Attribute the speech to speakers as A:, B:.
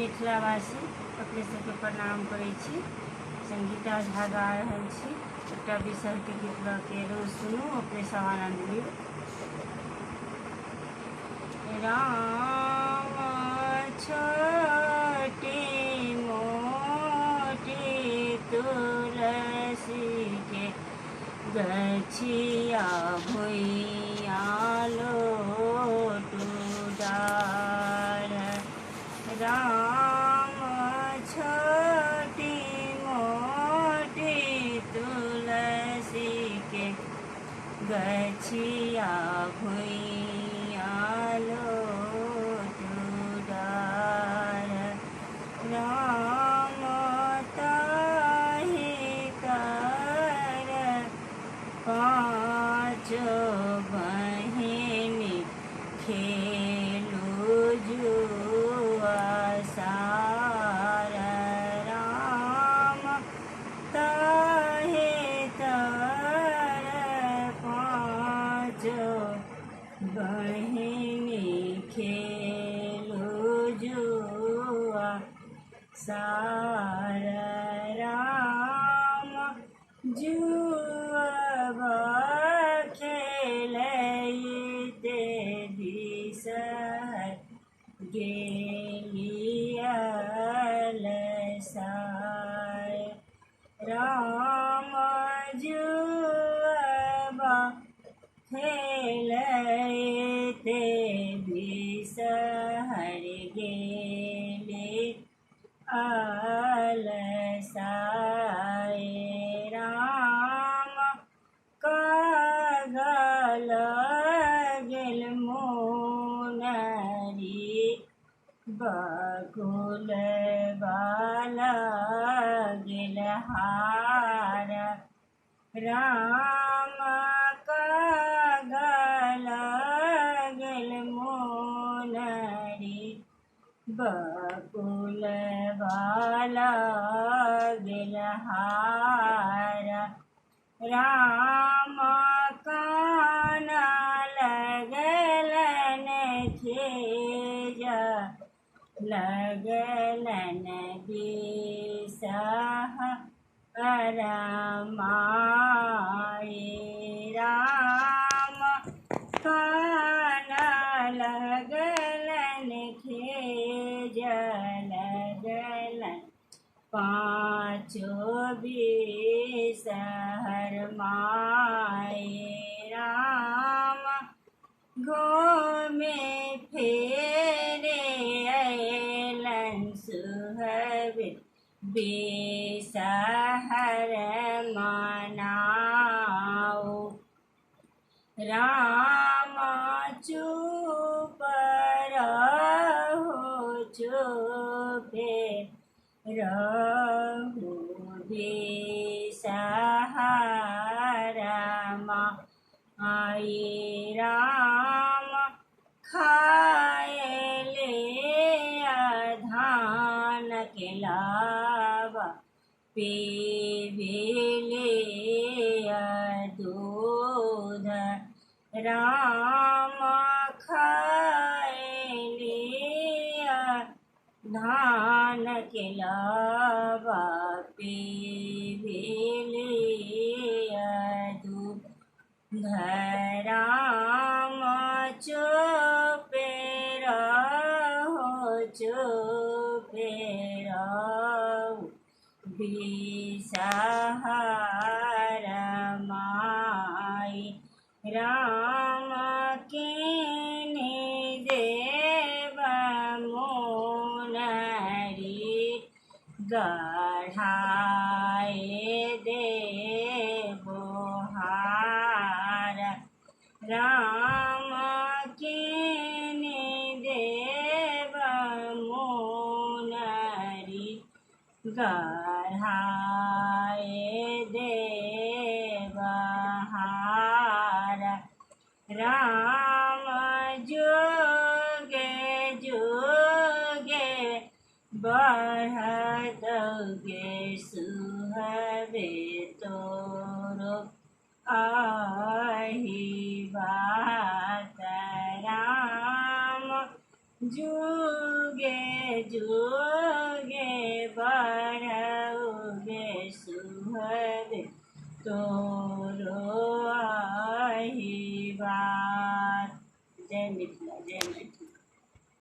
A: मिथिलावासी अपने सबके प्रणाम करै छी। संगीता झा गा रहल छी एकटा विषय के गीत लऽ के रोज सुनू, अपने सब आनंद लियौ। राम छोटी मोटी तुलसी के गछिया भुइया लोटू डार। राम छोटी मोटी तुलसी के गछिया भुइया लोटू डार। राम ताहि कर पाँचो बहिनी खेलू जुआ सार। राम ताहि तर पाँचो बहिनी खेलू जुआ सार। राम जुआ खेलैते बिसरि गेलियल सार। राम जुआ खेलैते बिसरि गेली अलसाए। राम कागल गेल मुनरी बकुल बाला गेल हार। राम कागल गेल मुनरी बकुल बाला गेल हार। राम काना लगलन खेज लगलन बिसह अरमाए। राम काना लगलन खेज लगलन पाँचो बिसहर माए। राम घूमे फेरे अयलन सुहबे बिसहर मनाओ। राम चुप रहो चुपे रहु बिसहर माई। राम खाए ले धान के लावा पीबे ले दूध। राम खाए ले धान के लावा पीबे ले दूध। राम चुपे रहो चुपे रहो बिसहर माई। राम कीनि देव मुनरी गढ़ाए देबो हार। राम कीनि देव मुनरी गढ़ाए देब हार। राम जुगे जुगे बढ़त गे सुहबे तोरो आही बात। राम जुगे जुगे बढ़ोगे सुहग तोरो आही बार। जय मिथिला, जय मैथिली।